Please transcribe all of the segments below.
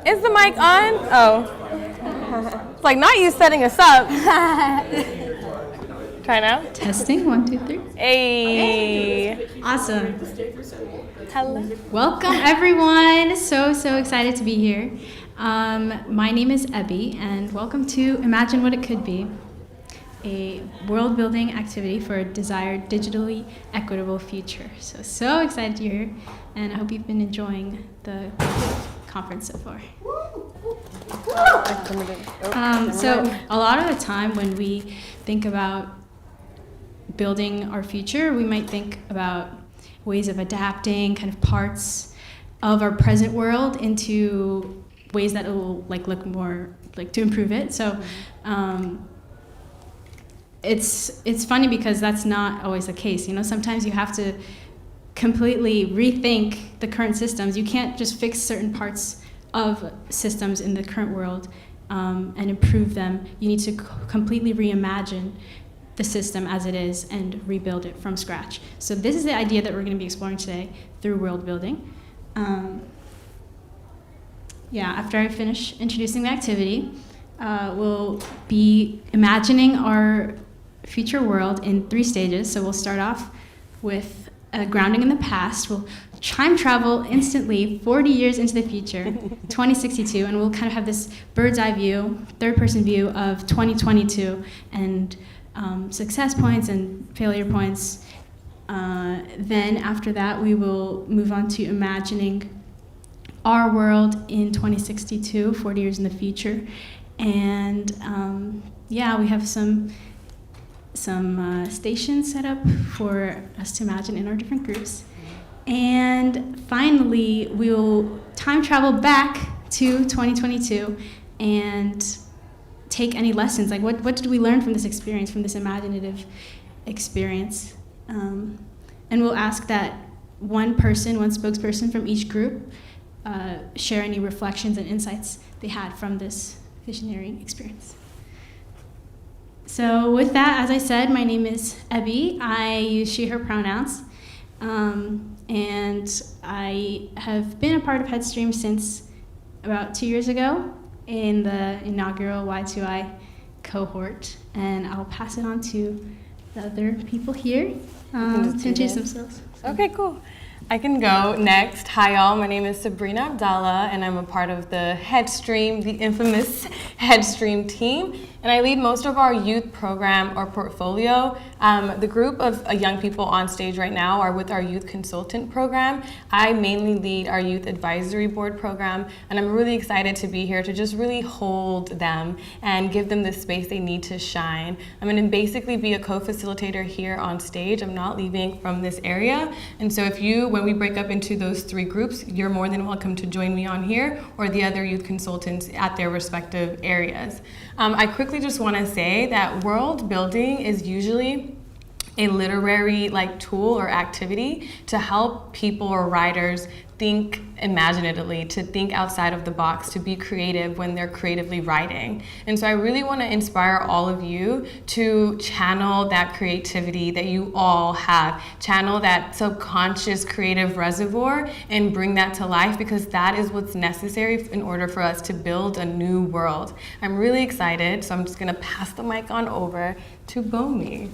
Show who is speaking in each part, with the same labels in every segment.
Speaker 1: Is the mic on? Oh. It's like not you setting us up. Try now.
Speaker 2: Testing, 1, 2, 3.
Speaker 1: Hey.
Speaker 2: Awesome.
Speaker 1: Hello.
Speaker 2: Welcome, everyone. So excited to be here. My name is Ebby, and welcome to Imagine What It Could Be, a world-building activity for a desired digitally equitable future. So excited you're here, and I hope you've been enjoying the conference so far. So a lot of the time when we think about building our future, we might think about ways of adapting kind of parts of our present world into ways that will look more to improve it. So it's funny because that's not always the case. Sometimes you have to completely rethink the current systems. You can't just fix certain parts of systems in the current world and improve them. You need to completely reimagine the system as it is and rebuild it from scratch. So this is the idea that we're going to be exploring today through world building. After I finish introducing the activity, we'll be imagining our future world in 3 stages. So we'll start off with grounding in the past. We'll time travel instantly 40 years into the future, 2062, and we'll kind of have this bird's eye view, third-person view of 2022 and success points and failure points. Then after that, we will move on to imagining our world in 2062, 40 years in the future. And we have some stations set up for us to imagine in our different groups. And finally, we'll time travel back to 2022 and take any lessons. What did we learn from this experience, from this imaginative experience? And we'll ask that one spokesperson from each group share any reflections and insights they had from this visionary experience. So with that, as I said, my name is Ebby. I use she, her pronouns. And I have been a part of Headstream since about 2 years ago in the inaugural Y2I cohort. And I'll pass it on to the other people here to introduce themselves.
Speaker 1: Okay, cool. I can go next. Hi, y'all. My name is Sabrina Abdallah, and I'm a part of the Headstream, the infamous Headstream team. And I lead most of our youth program or portfolio. The group of young people on stage right now are with our youth consultant program. I mainly lead our youth advisory board program, and I'm really excited to be here to just really hold them and give them the space they need to shine. I'm going to basically be a co-facilitator here on stage. I'm not leaving from this area. And so when we break up into those 3 groups, you're more than welcome to join me on here or the other youth consultants at their respective areas. I quickly just want to say that world building is usually a literary tool or activity to help people or writers think imaginatively, to think outside of the box, to be creative when they're creatively writing. And so I really want to inspire all of you to channel that creativity that you all have, channel that subconscious creative reservoir and bring that to life, because that is what's necessary in order for us to build a new world. I'm really excited, so I'm just going to pass the mic on over to Bomi.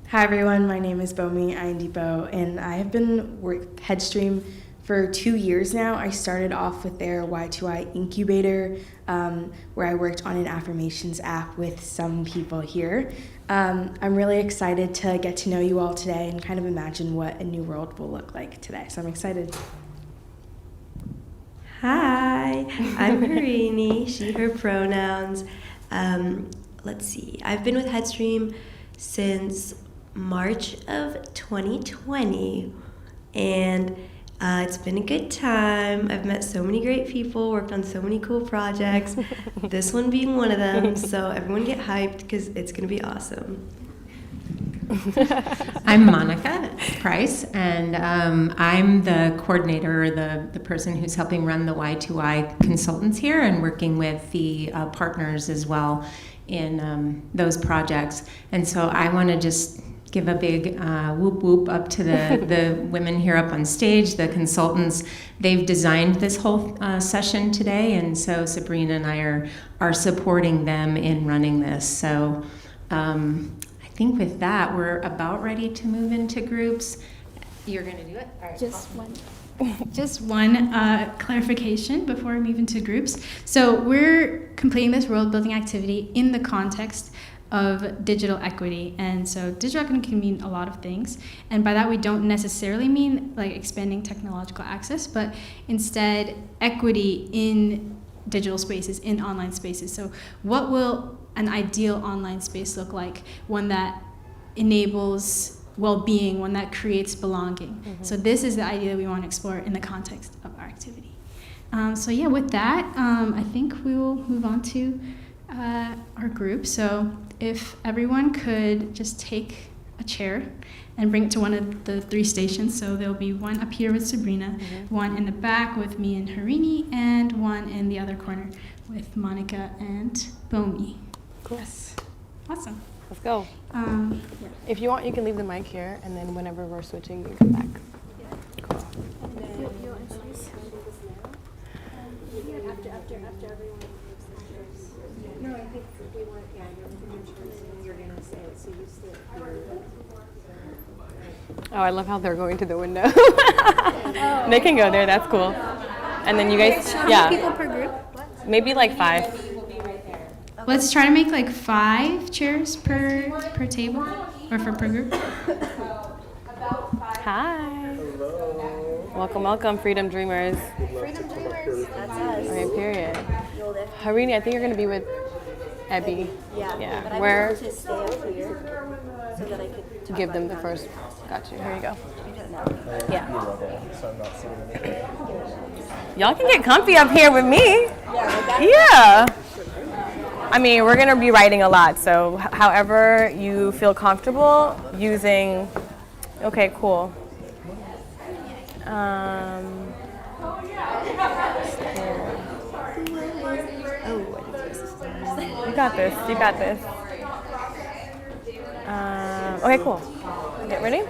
Speaker 3: Hi everyone, my name is Bomi Ayindipo, and I have been with Headstream for 2 years now. I started off with their Y2I incubator, where I worked on an affirmations app with some people here. I'm really excited to get to know you all today and kind of imagine what a new world will look like today, so I'm excited.
Speaker 4: Hi, I'm Harini, she, her pronouns. Let's see, I've been with Headstream since March of 2020, and it's been a good time. I've met so many great people, worked on so many cool projects, this one being one of them, so everyone get hyped because it's going to be awesome.
Speaker 5: I'm Monica Price, and I'm the coordinator, the person who's helping run the Y2I consultants here and working with the partners as well in those projects. And so I want to just give a big whoop whoop up to the women here up on stage, the consultants. They've designed this whole session today, and so Sabrina and I are supporting them in running this. So I think with that, we're about ready to move into groups. You're going to do it? All right.
Speaker 2: Just one clarification before we move into groups. So we're completing this world building activity in the context of digital equity. And so digital equity can mean a lot of things. And by that, we don't necessarily mean like expanding technological access, but instead equity in digital spaces, in online spaces. So what will an ideal online space look like? One that enables well-being, one that creates belonging. Mm-hmm. So this is the idea that we want to explore in the context of our activity. So yeah, with that, I think we will move on to our group. So if everyone could just take a chair and bring it to one of the 3 stations. So there'll be one up here with Sabrina, one in the back with me and Harini, and one in the other corner with Monica and Bomi.
Speaker 1: Cool.
Speaker 2: Yes. Awesome.
Speaker 1: Let's go.
Speaker 2: Yeah.
Speaker 1: If you want, you can leave the mic here, and then whenever we're switching, you come back. Cool.
Speaker 6: And then you'll introduce after everyone. No, I think we want, you're going to say it, so you sit here.
Speaker 1: Oh, I love how they're going to the window. They can go there, that's cool. And then you guys,
Speaker 6: How many people per group?
Speaker 1: maybe like 5.
Speaker 2: Let's try to make like 5 chairs per table or per group.
Speaker 1: Hi. Welcome, Freedom Dreamers.
Speaker 6: Freedom Dreamers, that's us.
Speaker 1: Okay, period. Harini, I think you're going to be with Ebby.
Speaker 6: Yeah. But I
Speaker 1: Where?
Speaker 6: wanted to stay up here so that I could talk
Speaker 1: Give them
Speaker 6: about
Speaker 1: the first. Got you. Here you go.
Speaker 6: it.
Speaker 1: Yeah. Y'all can get comfy up here with me. Yeah. I mean, we're going to be writing a lot, so however you feel comfortable using. Okay, cool. You got this. Okay, cool. Get ready?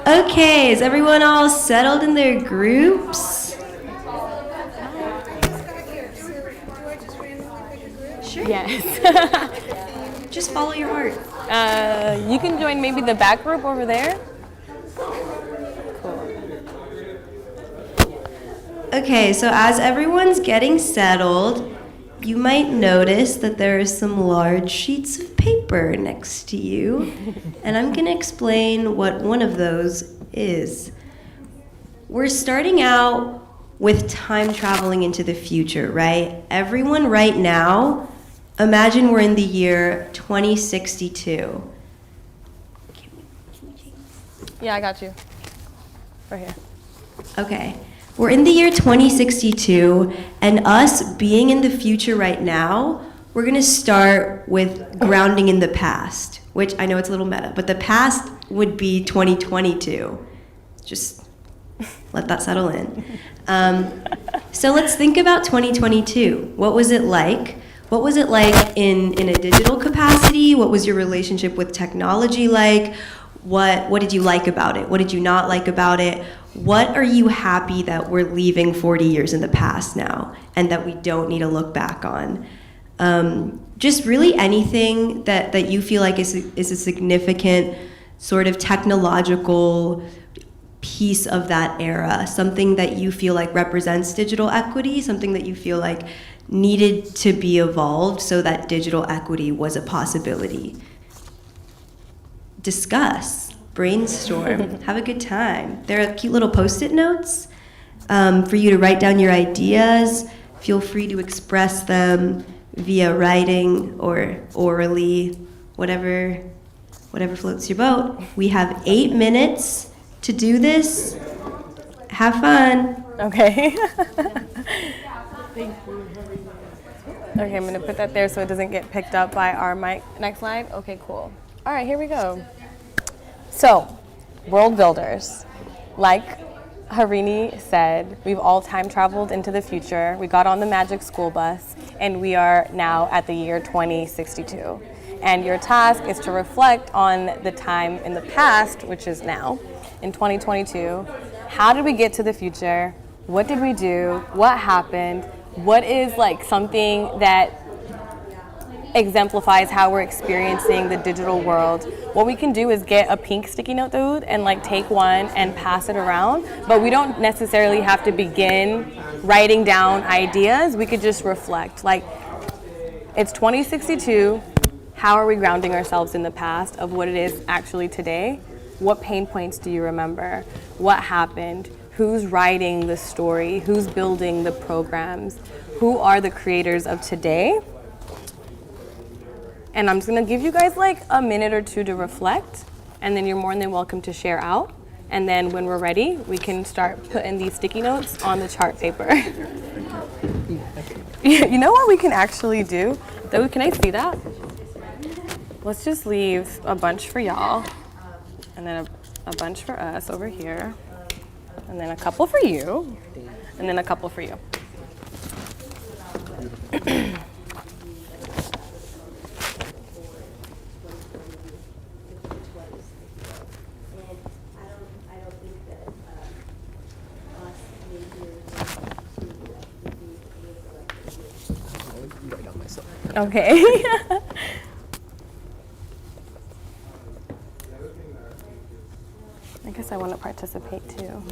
Speaker 4: Okay, is everyone all settled in their groups? Sure.
Speaker 1: Yes.
Speaker 4: Just follow your heart.
Speaker 1: You can join maybe the back group over there.
Speaker 4: Okay, so as everyone's getting settled, you might notice that there are some large sheets of paper next to you, and I'm going to explain what one of those is. We're starting out with time traveling into the future, right? Everyone right now, imagine we're in the year 2062.
Speaker 1: Yeah, I got you. Right here.
Speaker 4: Okay. We're in the year 2062, and us being in the future right now, we're going to start with grounding in the past, which I know it's a little meta, but the past would be 2022. Just let that settle in. So let's think about 2022. What was it like? What was it like in a digital capacity? What was your relationship with technology like? What did you like about it? What did you not like about it? What are you happy that we're leaving 40 years in the past now and that we don't need to look back on? Just really anything that you feel like is a significant sort of technological piece of that era, something that you feel like represents digital equity, something that you feel like needed to be evolved so that digital equity was a possibility. Discuss, brainstorm, have a good time. There are cute little Post-it notes for you to write down your ideas. Feel free to express them via writing or orally, whatever floats your boat. We have 8 minutes to do this. Have fun.
Speaker 1: Okay. Okay, I'm going to put that there so it doesn't get picked up by our mic. Next slide. Okay, cool. All right, here we go. So, world builders. Like Harini said, we've all time traveled into the future. We got on the magic school bus, and we are now at the year 2062. And your task is to reflect on the time in the past, which is now, in 2022. How did we get to the future? What did we do? What happened? What is like something that exemplifies how we're experiencing the digital world? What we can do is get a pink sticky note, dude, and like take one and pass it around. But we don't necessarily have to begin writing down ideas. We could just reflect. Like, it's 2062. How are we grounding ourselves in the past of what it is actually today? What pain points do you remember? What happened? Who's writing the story? Who's building the programs? Who are the creators of today? And I'm just gonna give you guys like a minute or two to reflect, and then you're more than welcome to share out. And then when we're ready, we can start putting these sticky notes on the chart paper. You know what we can actually do? Though, can I see that? Let's just leave a bunch for y'all, and then a bunch for us over here, and then a couple for you, and then a couple for you. Okay. I guess I want to participate too.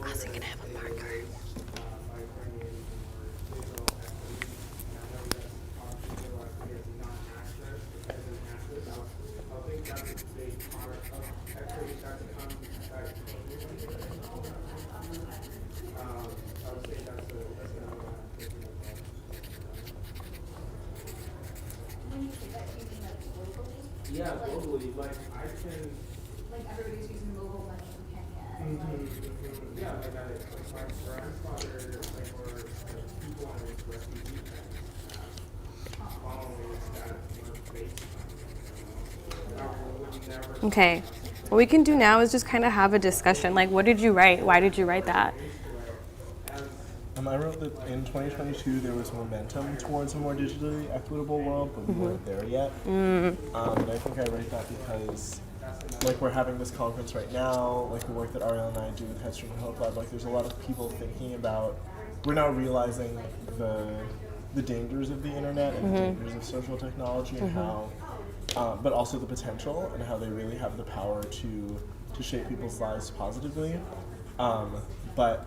Speaker 1: Austin, can I have a marker?
Speaker 7: Yeah, globally, like I can.
Speaker 8: Like everybody's using mobile money in Kenya.
Speaker 7: Yeah, like my grandfather, like or people on his refugee camp, following that FaceTime.
Speaker 1: Okay. What we can do now is just kind of have a discussion. Like, what did you write? Why did you write that?
Speaker 9: I wrote that in 2022 there was momentum towards a more digitally equitable world, but we weren't there yet. And I think I write that because, like, we're having this conference right now, like the work that Ariel and I do with Headstream and Hope Lab, like there's a lot of people thinking about, we're now realizing the dangers of the internet and the dangers of social technology and how, but also the potential and how they really have the power to shape people's lives positively. But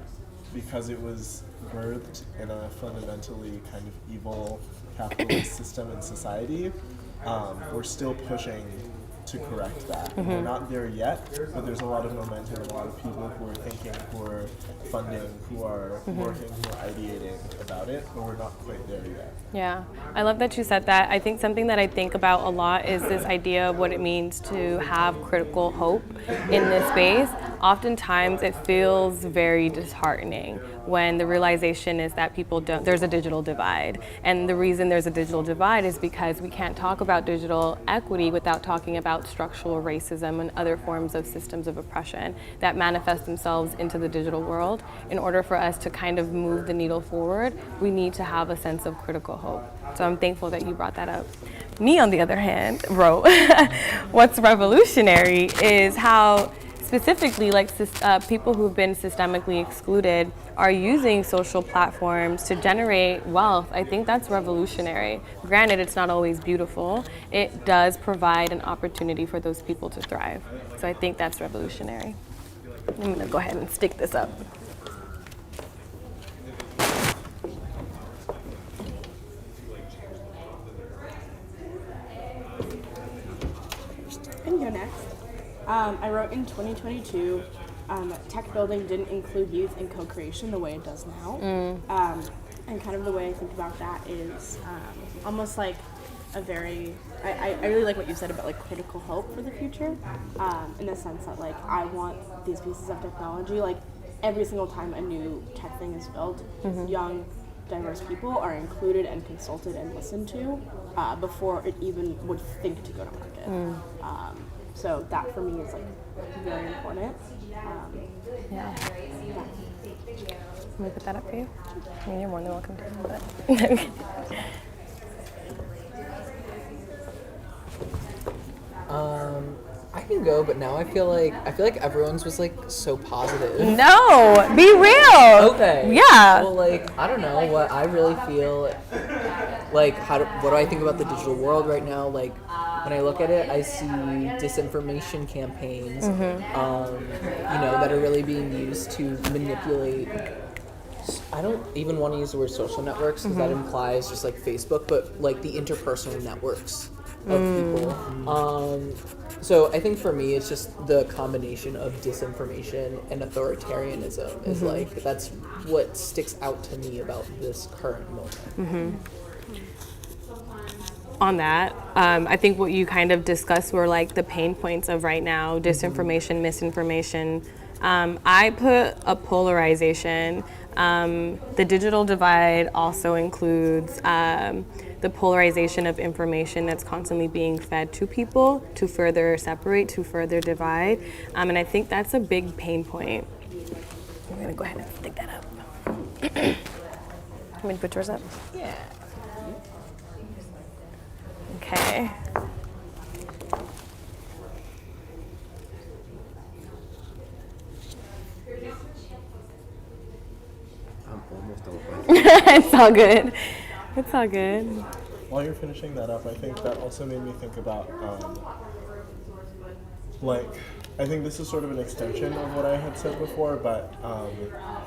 Speaker 9: because it was birthed in a fundamentally kind of evil capitalist system and society, we're still pushing to correct that. We're not there yet, but there's a lot of momentum, a lot of people who are thinking, who are funding, who are working, who are ideating about it, but we're not quite there yet.
Speaker 1: Yeah, I love that you said that. I think something that I think about a lot is this idea of what it means to have critical hope in this space. Oftentimes it feels very disheartening when the realization is that there's a digital divide. And the reason there's a digital divide is because we can't talk about digital equity without talking about structural racism and other forms of systems of oppression that manifest themselves into the digital world. In order for us to kind of move the needle forward, we need to have a sense of critical hope. So I'm thankful that you brought that up. Me, on the other hand, wrote, what's revolutionary is how specifically people who've been systemically excluded are using social platforms to generate wealth. I think that's revolutionary. Granted, it's not always beautiful. It does provide an opportunity for those people to thrive. So I think that's revolutionary. I'm gonna go ahead and stick this up.
Speaker 10: I can go next. I wrote in 2022, tech building didn't include youth in co-creation the way it does now. And kind of the way I think about that is almost like a very, I really like what you said about like critical hope for the future, in the sense that like I want these pieces of technology, like every single time a new tech thing is built, young, diverse people are included and consulted and listened to before it even would think to go to market. So that for me is like very important. Yeah.
Speaker 1: Let me put that up for you. I mean, you're more than welcome to. But
Speaker 11: I can go, but now I feel like everyone's was like so positive.
Speaker 1: no, be real.
Speaker 11: Okay.
Speaker 1: Yeah.
Speaker 11: Well, like I don't know what I really feel. Like what do I think about the digital world right now? Like when I look at it, I see disinformation campaigns, that are really being used to manipulate. I don't even want to use the word social networks because that implies just like Facebook, but like the interpersonal networks of people. So I think for me, it's just the combination of disinformation and authoritarianism is like, that's what sticks out to me about this current moment.
Speaker 1: On that, I think what you kind of discussed were like the pain points of right now, disinformation, misinformation. I put a polarization. The digital divide also includes the polarization of information that's constantly being fed to people to further separate, to further divide. And I think that's a big pain point. I'm gonna go ahead and stick that up. Want me to put yours up?
Speaker 11: Yeah.
Speaker 1: Okay.
Speaker 11: I'm almost done.
Speaker 1: It's all good. It's all good.
Speaker 9: While you're finishing that up, I think that also made me think about, I think this is sort of an extension of what I had said before, but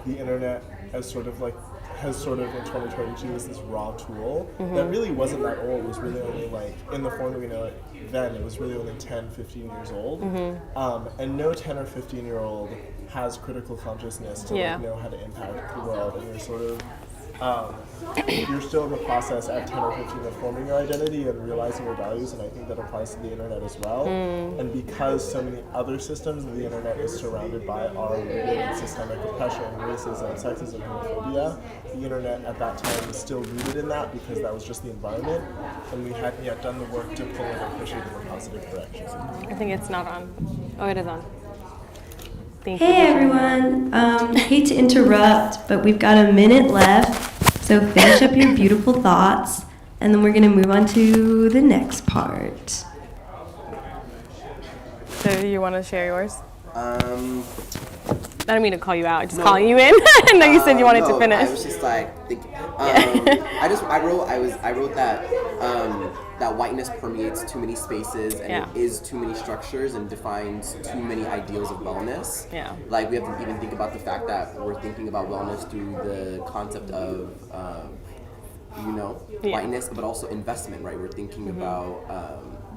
Speaker 9: the internet has sort of in 2022 is this raw tool that really wasn't that old. It was really only in the form that we know it then, it was really only 10, 15 years old. And no 10 or 15-year-old has critical consciousness to know how to impact the world, and you're sort of you're still in the process at 10 or 15 of forming your identity and realizing your values, and I think that applies to the internet as well. And because so many other systems of the internet is surrounded by are rooted in systemic oppression, racism, sexism, homophobia, the internet at that time was still rooted in that because that was just the environment, and we hadn't yet done the work to pull it and push it in a positive direction.
Speaker 1: I think it's not on. Oh, it is on. Thank you.
Speaker 4: Hey everyone, hate to interrupt, but we've got a minute left, so finish up your beautiful thoughts, and then we're going to move on to the next part.
Speaker 1: So you want to share yours?
Speaker 12: I
Speaker 1: I don't mean to call you out, just calling you in. I know you said you wanted to finish.
Speaker 12: I was just like thinking. I wrote that that whiteness permeates too many spaces and it is too many structures and defines too many ideals of wellness.
Speaker 1: Yeah.
Speaker 12: Like we have to even think about the fact that we're thinking about wellness through the concept of whiteness, but also investment, right? We're thinking about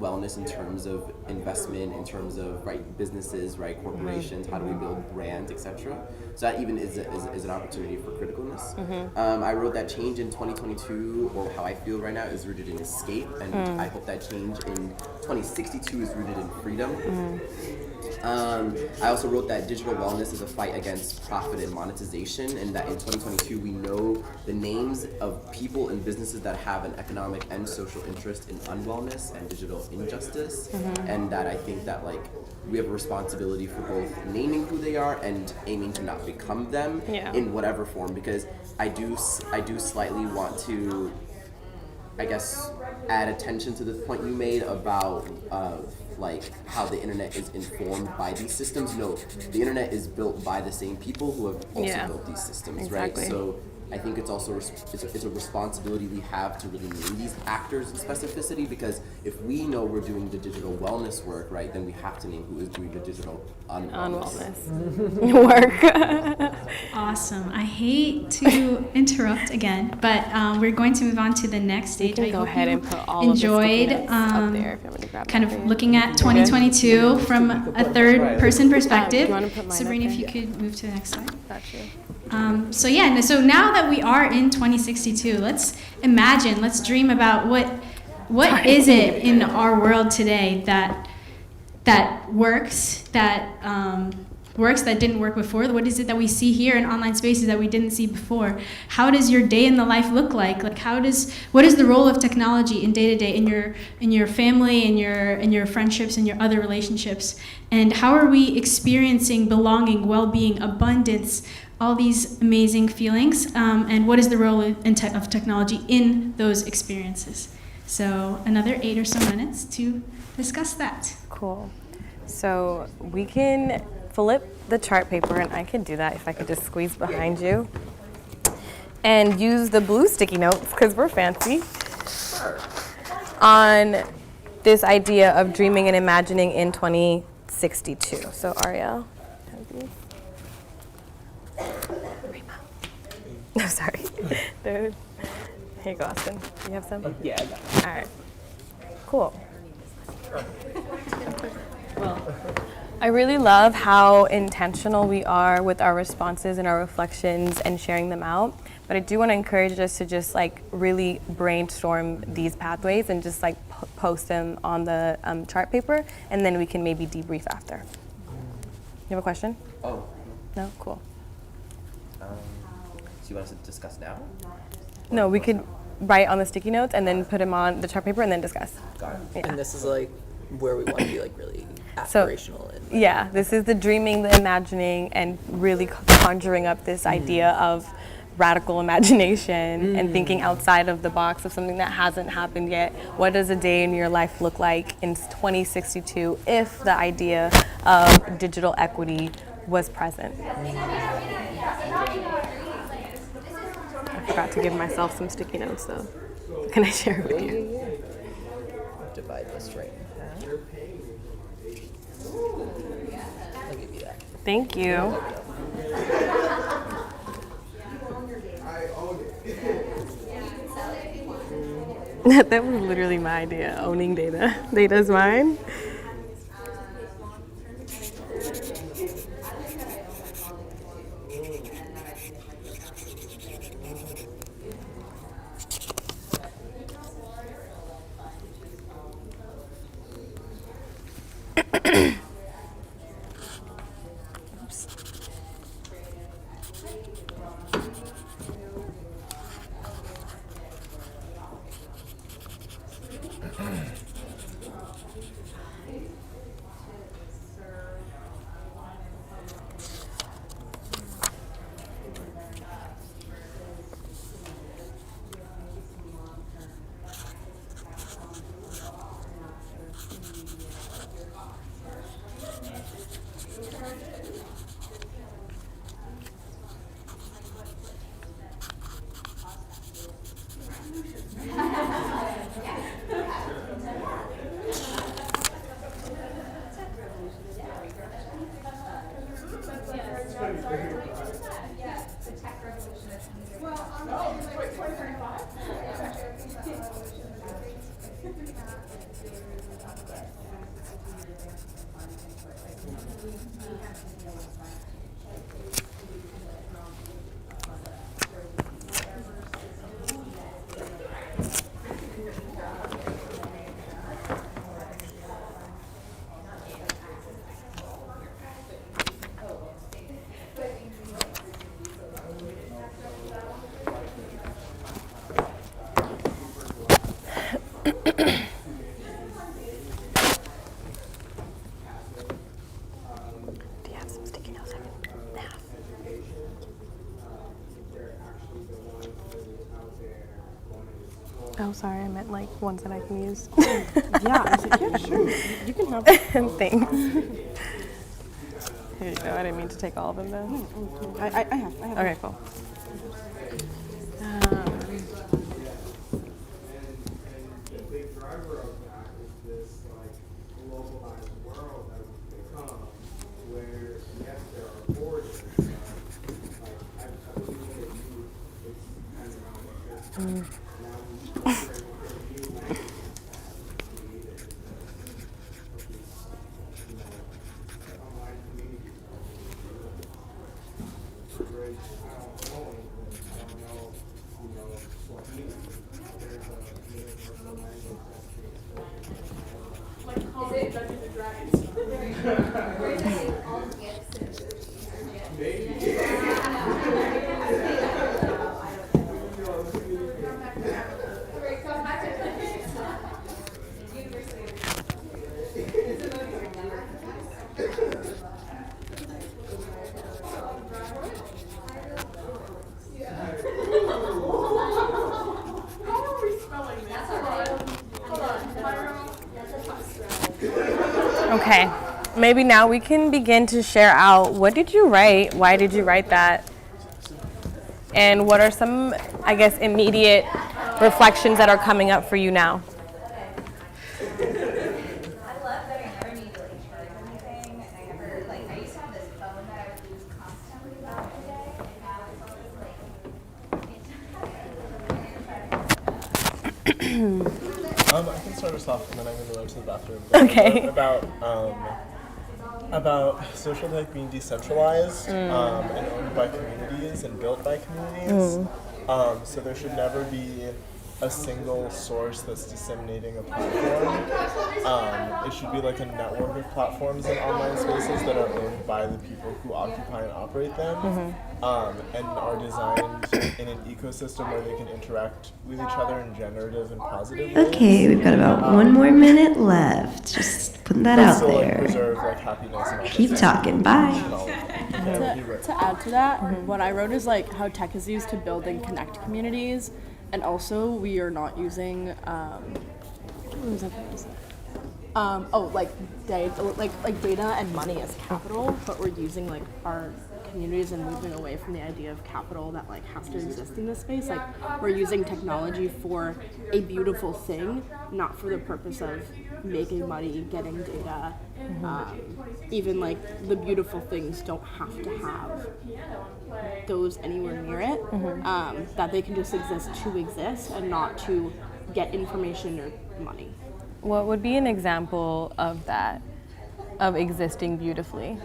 Speaker 12: wellness in terms of investment, in terms of businesses, corporations, how do we build brands, etc. So that even is an opportunity for criticalness. I wrote that change in 2022, or how I feel right now, is rooted in escape, and I hope that change in 2062 is rooted in freedom. I also wrote that digital wellness is a fight against profit and monetization, and that in 2022 we know the names of people and businesses that have an economic and social interest in unwellness and digital injustice, and that I think that we have a responsibility for both naming who they are and aiming to not become them in whatever form, because I do slightly want to, I guess, add attention to the point you made about how the internet is informed by these systems. No, the internet is built by the same people who have also built these systems, right? So I think it's also it's a responsibility we have to really name these actors in specificity, because if we know we're doing the digital wellness work, right, then we have to name who is doing the digital unwellness
Speaker 1: work.
Speaker 2: Awesome. I hate to interrupt again, but we're going to move on to the next stage.
Speaker 1: You can go ahead and put all
Speaker 2: enjoyed
Speaker 1: of the up there if you want to grab
Speaker 2: kind of looking at 2022 from a third person perspective. Sabrina, if you could move to the next slide.
Speaker 1: Got you.
Speaker 2: So now that we are in 2062, let's imagine, let's dream about what is it in our world today that works, that works that didn't work before? What is it that we see here in online spaces that we didn't see before? How does your day in the life look like? Like what is the role of technology in day to day in your family, in your friendships, in your other relationships? And how are we experiencing belonging, well-being, abundance, all these amazing feelings? And what is the role of technology in those experiences? So another 8 or so minutes to discuss that.
Speaker 1: Cool. So we can flip the chart paper, and I can do that if I could just squeeze behind you. And use the blue sticky notes, because we're fancy, on this idea of dreaming and imagining in 2062. So Ariel. No, sorry. Here you go, Austin. You have some?
Speaker 11: Yeah, I got it.
Speaker 1: All right. Cool. Well, I really love how intentional we are with our responses and our reflections and sharing them out. But I do want to encourage us to just like really brainstorm these pathways and just like post them on the chart paper, and then we can maybe debrief after. You have a question?
Speaker 12: Oh.
Speaker 1: No? Cool.
Speaker 12: So you want us to discuss now?
Speaker 1: No, we could write on the sticky notes and then put them on the chart paper and then discuss.
Speaker 12: Got it.
Speaker 1: Yeah.
Speaker 11: And this is like where we want to be like really aspirational.
Speaker 1: Yeah, this is the dreaming, the imagining, and really conjuring up this idea of radical imagination and thinking outside of the box of something that hasn't happened yet. What does a day in your life look like in 2062 if the idea of digital equity was present? I forgot to give myself some sticky notes, so can I share it with you?
Speaker 11: Divide this right in half. I'll give you that.
Speaker 1: Thank you. That was literally my idea, owning data. Data's mine. Oh, sorry, I meant like ones that I can use.
Speaker 10: Yeah, I said, yeah, sure. You can have
Speaker 1: Thanks. Here you go. I didn't mean to take all of them though.
Speaker 10: I have.
Speaker 1: Okay, cool.
Speaker 7: The big driver of that is this like globalized world that we've become, where yes, there are borders, but like I believe that it's kind of non-existent. Now we operate with a new language that has created of these, online communities. Whereas I don't know English, I don't know, Swahili. There's a universal language that's being spoken.
Speaker 8: Like, call it Dungeons and Dragons.
Speaker 1: Okay, maybe now we can begin to share out, what did you write? Why did you write that? And what are some, I guess, immediate reflections that are coming up for you now?
Speaker 8: I love that I never need to like charge anything, and I never like I used to have this phone that I would use constantly throughout the day, and now it's always like
Speaker 9: I can start us off, and then I'm going to go to the bathroom.
Speaker 1: Okay.
Speaker 9: About social tech being decentralized and owned by communities and built by communities. So there should never be a single source that's disseminating a platform. It should be like a network of platforms and online spaces that are owned by the people who occupy and operate them, and are designed in an ecosystem where they can interact with each other in generative and positive ways.
Speaker 4: Okay, we've got about 1 more minute left. Just putting that out
Speaker 9: still,
Speaker 4: there.
Speaker 9: Like, preserve like happiness and
Speaker 4: Keep talking. Bye.
Speaker 10: To add to that, what I wrote is like how tech is used to build and connect communities, and also we are not using data and money as capital, but we're using like our communities and moving away from the idea of capital that like has to exist in this space. Like we're using technology for a beautiful thing, not for the purpose of making money, getting data. Even like the beautiful things don't have to have those anywhere near it. That they can just exist to exist and not to get information or money.
Speaker 1: What would be an example of that, of existing beautifully?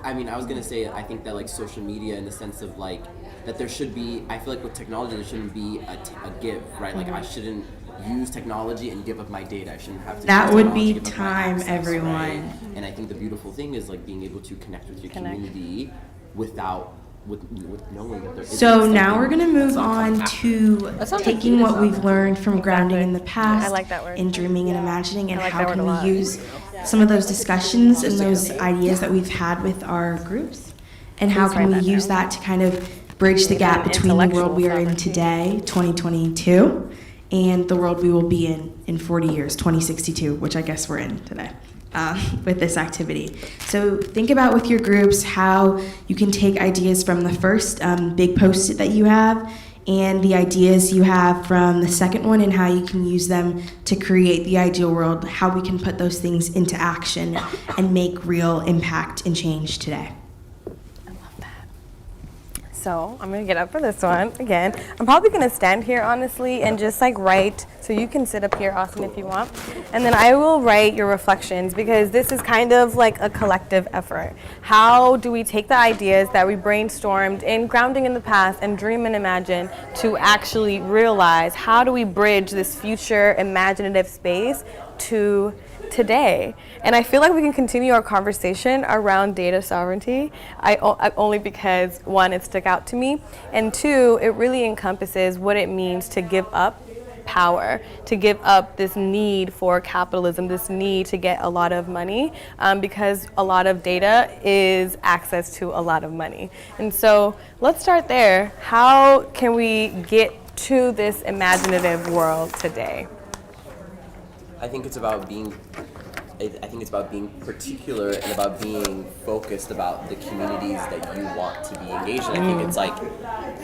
Speaker 12: I mean, I was gonna say, I think that like social media, in the sense of like that there should be, I feel like with technology there shouldn't be a give, right? Like I shouldn't use technology and give up my data. I shouldn't have to.
Speaker 3: That
Speaker 12: use
Speaker 3: would
Speaker 12: technology
Speaker 3: be
Speaker 12: to give up my
Speaker 3: time,
Speaker 12: access,
Speaker 3: everyone.
Speaker 12: right? And I think the beautiful thing is like being able to connect with your community without with knowing that there is.
Speaker 3: So now we're going to move on to taking what we've learned from grounding in the past
Speaker 1: I like that word.
Speaker 3: and dreaming and imagining, and
Speaker 1: I like
Speaker 3: how
Speaker 1: that word
Speaker 3: can
Speaker 1: a
Speaker 3: we
Speaker 1: lot.
Speaker 3: use some of those discussions and those ideas that we've had with our groups, and how
Speaker 1: Please
Speaker 3: can we
Speaker 1: write that
Speaker 3: use
Speaker 1: down.
Speaker 3: that to kind of bridge the gap between the world we are in today, 2022, and the world we will be in 40 years, 2062, which I guess we're in today. With this activity. So think about with your groups how you can take ideas from the first big post-it that you have and the ideas you have from the second one, and how you can use them to create the ideal world, how we can put those things into action and make real impact and change today.
Speaker 1: So I'm gonna get up for this one again. I'm probably gonna stand here honestly and just like write, so you can sit up here, Austin, if you want. And then I will write your reflections, because this is kind of like a collective effort. How do we take the ideas that we brainstormed in grounding in the past and dream and imagine to actually realize? How do we bridge this future imaginative space to today? And I feel like we can continue our conversation around data sovereignty, only because, one, it stuck out to me, and two, it really encompasses what it means to give up power, to give up this need for capitalism, this need to get a lot of money, because a lot of data is access to a lot of money. And so let's start there. How can we get to this imaginative world today?
Speaker 12: I think it's about being particular and about being focused about the communities that you want to be engaged in. I think it's like,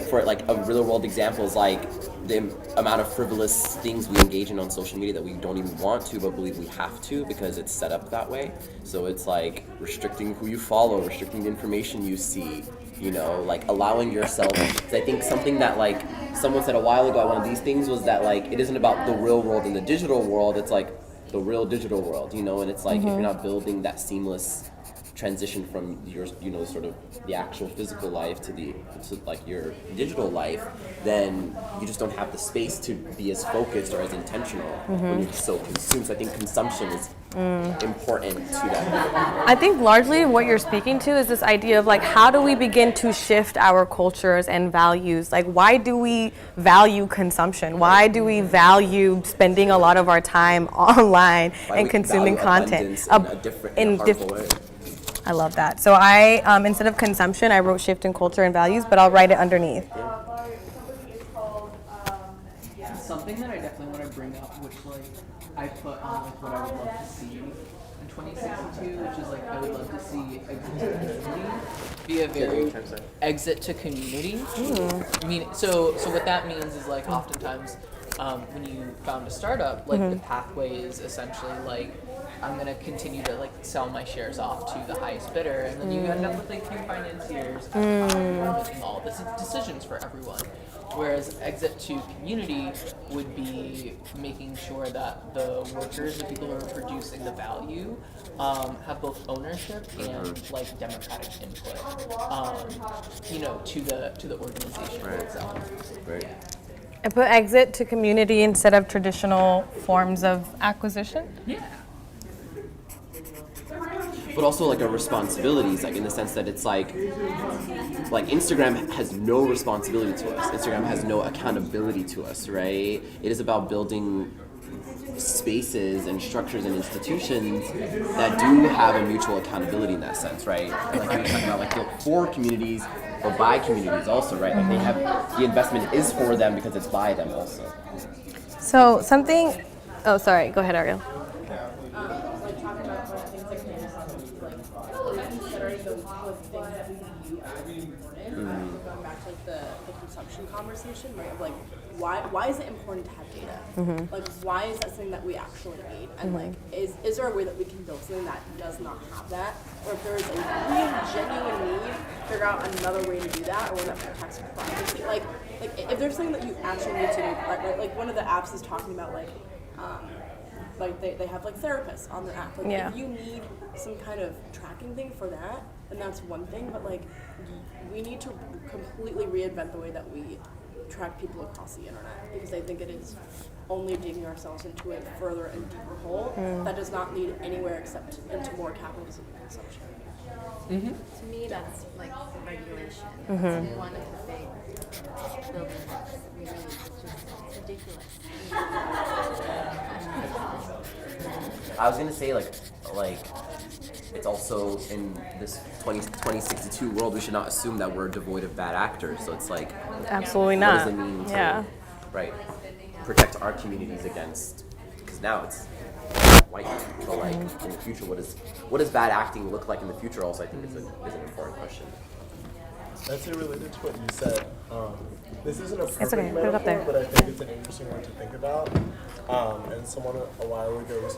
Speaker 12: for like a real world example is like the amount of frivolous things we engage in on social media that we don't even want to, but believe we have to because it's set up that way. So it's like restricting who you follow, restricting the information you see, you know, like allowing yourself. I think something that like someone said a while ago, one of these things was that like it isn't about the real world and the digital world, it's like the real digital world, you know, and it's like if you're not building that seamless transition from your, you know, sort of the actual physical life to like your digital life, then you just don't have the space to be as focused or as intentional when you're so consumed. So I think consumption is important to that.
Speaker 1: I think largely what you're speaking to is this idea of like, how do we begin to shift our cultures and values? Like, why do we value consumption? Why do we value spending a lot of our time online and consuming content
Speaker 12: in a harmful way?
Speaker 1: I love that. So I, instead of consumption, I wrote shift in culture and values, but I'll write it underneath.
Speaker 11: Something that I definitely want to bring up, which like I put on like what I would love to see in 2062, which is like I would love to see exit to community be a very exit to community. I mean, so what that means is like oftentimes when you found a startup, like the pathway is essentially like I'm gonna continue to like sell my shares off to the highest bidder, and then you end up with like few financiers making all the decisions for everyone. Whereas exit to community would be making sure that the workers, the people who are producing the value, have both ownership and like democratic input, to the organization itself.
Speaker 12: Right.
Speaker 1: I put exit to community instead of traditional forms of acquisition.
Speaker 11: Yeah.
Speaker 12: But also like our responsibilities, like in the sense that it's like Instagram has no responsibility to us. Instagram has no accountability to us, right? It is about building spaces and structures and institutions that do have a mutual accountability in that sense, right? And like we were talking about, like built for communities or by communities also, right? Like they have, the investment is for them because it's by them also.
Speaker 1: So oh, sorry, go ahead, Ariel.
Speaker 10: Like talking about things like considering those things that we actually important. Going back to like the consumption conversation, right? Of like why is it important to have data? Like why is that something that we actually need? And like is there a way that we can build something that does not have that? Or if there is a real genuine need, figure out another way to do that, or one that protects privacy. Like if there's something that you actually need to do, like one of the apps is talking about like they have like therapists on their app. Like if you need some kind of tracking thing for that, then that's one thing. But like we need to completely reinvent the way that we track people across the internet, because I think it is only digging ourselves into a further and deeper hole that does not lead anywhere except into more capitalism and consumption.
Speaker 6: To me, that's like regulation. It's one of the big building blocks that we really it's ridiculous.
Speaker 12: I was gonna say like it's also in this 2062 world, we should not assume that we're devoid of bad actors. So it's like,
Speaker 1: Absolutely
Speaker 12: what
Speaker 1: not.
Speaker 12: does it mean to protect our communities against? Because now it's white, but like in the future, what does bad acting look like in the future? Also, I think is an important question.
Speaker 9: I'd say related to what you said, this isn't a perfect
Speaker 1: okay, put it up
Speaker 9: metaphor,
Speaker 1: there.
Speaker 9: but I think it's an interesting one to think about. And someone a while ago was